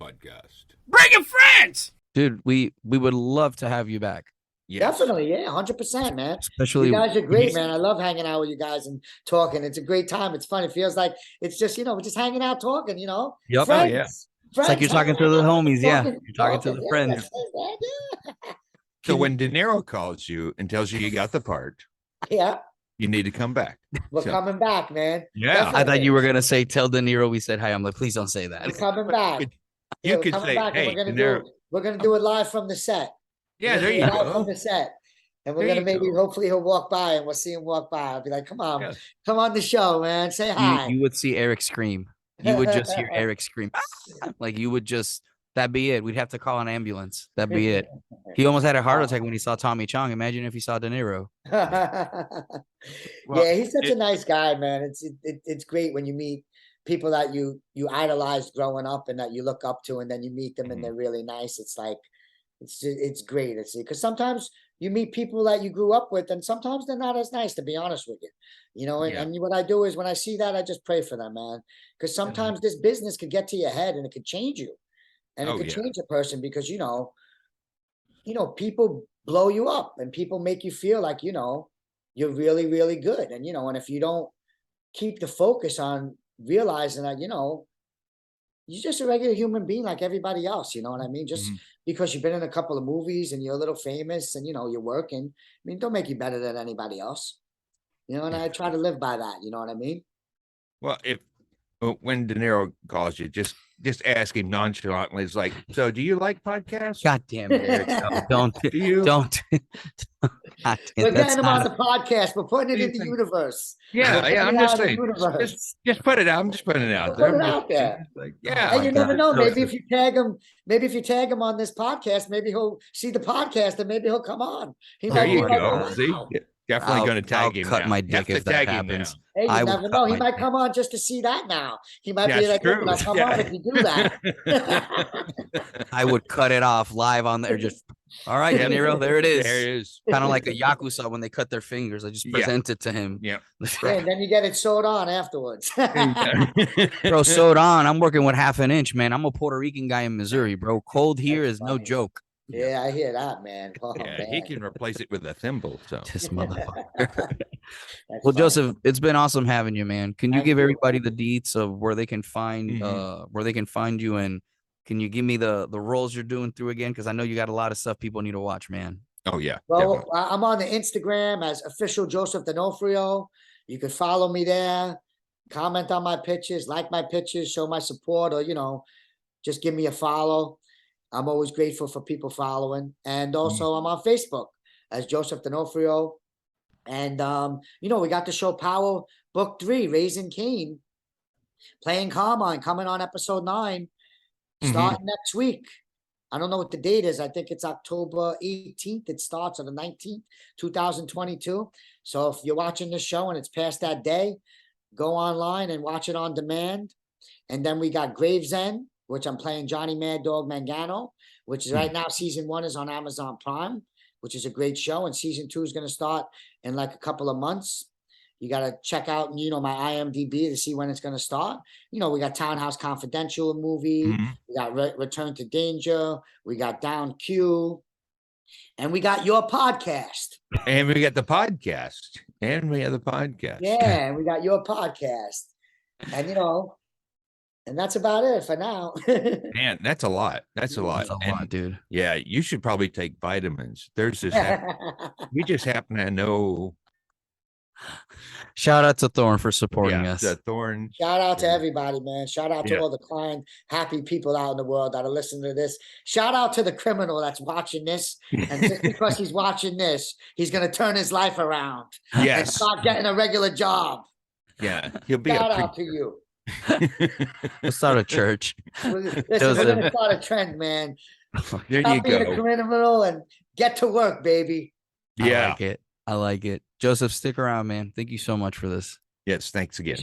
podcast. Bring your friends. Dude, we would love to have you back. Yes. Definitely, yeah, 100%, man. Especially you guys are great, man. I love hanging out with you guys and talking. It's a great time. It's fun. It feels like it's just, we're just hanging out talking, Yep. Friends. Oh, yeah. It's like you're talking to the homies, yeah. You're talking to the friends. that's it, So when De Niro calls you and tells you got the part, yeah, you need to come back. we're So- coming back, man. Yeah. I thought you were gonna say tell De Niro we said hi. I'm like, please don't say We're that. coming back. You We're could coming say, back, and hey, we're De gonna Niro. we're gonna do it live from the set. Yeah, We're there gonna you do it live from go. the set. And we're There gonna you maybe, go. hopefully, he'll walk by and we'll see him walk by. I'll be like, come on, Yes. come on the show, man. Say hi. You would see Eric scream. You would just hear Eric scream. Like you would just that'd be it. We'd have to call an ambulance. That'd be it. He almost had a heart attack when he saw Tommy Chong. Imagine if he saw De Niro. Well, yeah, he's such a nice guy, man. It's great when you meet people that you idolized growing up and that you look up to, and then you meet them and they're really nice. It's like it's great. It's because sometimes you meet people that you grew up with, and sometimes they're not as nice, to be honest with you. Yeah. And what I do is when I see that, I just pray for them, man. Because sometimes this business could get to your head and it could change you, and it Oh, could yeah. change a person because people blow you up and people make you feel like you're really, really good. And and if you don't keep the focus on realizing that you're just a regular human being like everybody else, you know what I mean? Just because you've been in a couple of movies and you're a little famous and you're working, I mean, don't make you better than anybody else. And I try to live by that, you know what I mean? Well, when De Niro calls you, just ask him nonchalantly. It's like, so do you like podcasts? God damn it, Eric. No, don't. Do you? Don't. God damn, We're that's getting them not- on the podcast. We're putting it do you in the think? universe. Yeah, We're I'm putting it just out in the saying. universe. Just put it out. I'm just putting it out Put there. it out there. Like, yeah. And you never know. God. Maybe if you tag him on this podcast, maybe he'll see the podcast and maybe he'll come on. He There might you be like, go. "Wow." See, definitely going to tag I'll him. cut now. my You dick have to if that tag him happens. now. Hey, you I will never cut know. He my might dick. come on just to see that now. He might be That's like, true. "Listen, I'll come Yeah. on if you do that." I would cut it off live on there. Just all right, De Niro, there it is. There it is. Kind of like a yakuza when they cut their fingers. I just Yeah. present it to him. Yeah. Yeah, and then you get it sewed on afterwards. Bro, sewed on. I'm working with half an inch, man. I'm a Puerto Rican guy in Missouri, bro. Cold here That's is no funny. joke. Yeah, I hear that, man. Oh, Yeah, he man. can replace it with a thimble. So This motherfucker. That's Well, funny. Joseph, it's been awesome having you, man. Can you Thank give you. everybody the deets of where they can find you, and can you give me the roles you're doing through again? Because I know you got a lot of stuff people need to watch, man. oh yeah. Well, definitely. I'm on the Instagram as official Joseph D'Onofrio. You can follow me there, comment on my pictures, like my pictures, show my support, or just give me a follow. I'm always grateful for people following. And also I'm on Facebook as Joseph D'Onofrio. And we got the show Power Book 3, Raising Cain, playing Carmine, coming on episode 9, starting next week. I don't know what the date is. I think it's October 18th. It starts on the 19th, 2022. So if you're watching this show and it's past that day, go online and watch it on demand. And then we got Gravesend, which I'm playing Johnny Mad Dog Mangano, which is right now, season 1 is on Amazon Prime, which is a great show. And season 2 is going to start in like a couple of months. You got to check out, my IMDb to see when it's going to start. We got Townhouse Confidential movie. We got Return to Danger. We got Down Q. And we got your podcast. And we got the podcast. Yeah, and we got your podcast. And, and that's about it for now. Man, that's a lot. That's a lot. That's a And, lot, dude. yeah, you should probably take vitamins. There's this. We just happen to know. Shout out to Thorne for supporting us. The Thorn. Shout out to everybody, man. Shout out to Yeah. all the kind, happy people out in the world that are listening to this. Shout out to the criminal that's watching this. And just because he's watching this, he's going to turn his life around and Yes. start getting a regular job. Yeah. He'll be Shout a out to you. Let's start a church. Listen, we're going to start a trend, man. There Stop you being a go. criminal and get to work, baby. I Yeah. like it. I like it. Joseph, stick around, man. Thank you so much for this. Yes. Thanks again.